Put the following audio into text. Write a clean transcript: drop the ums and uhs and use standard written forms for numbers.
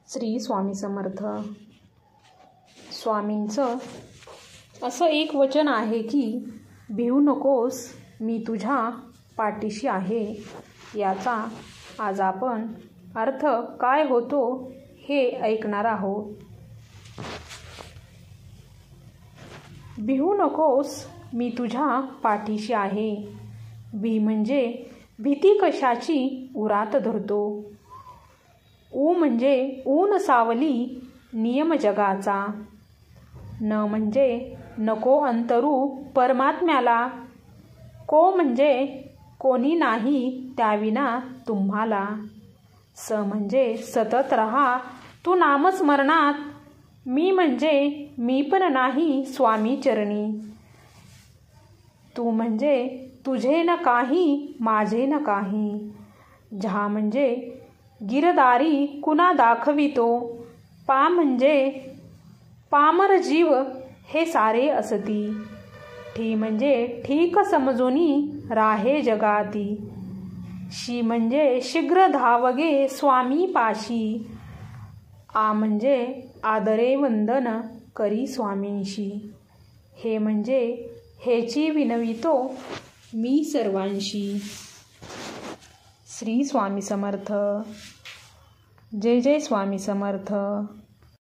श्री स्वामी समर्थ. स्वामींचं असं एक वचन आहे की भिवू नकोस, मी तुझ्या पाठीशी आहे. याचा आज आपण अर्थ काय होतो हे ऐकणार आहोत. भिवू नकोस, मी तुझ्या पाठीशी आहे. भी म्हणजे भीती कशाची उरात धरतो. ऊ म्हणजे ऊन सावली नियम जगाचा. न म्हणजे नको अंतरू परमात्म्याला. को म्हणजे कोणी नाही त्याविना तुम्हाला. स म्हणजे सतत रहा तू नामस्मरणात. मी म्हणजे मी पण नाही स्वामी चरणी. तू म्हणजे तुझे न काही माझे न काही. झा म्हणजे गिरदारी कुणा दाखवितो. पा म्हणजे पामर जीव हे सारे असती. ठी म्हणजे ठीक समजूनी राहे जगाती. शी म्हणजे शीघ्र धावगे स्वामी पाशी. आ म्हणजे आदरे वंदन करी स्वामींशी. हे म्हणजे हेची विनवितो मी सर्वांशी. श्री स्वामी समर्थ. जय जय स्वामी समर्थ.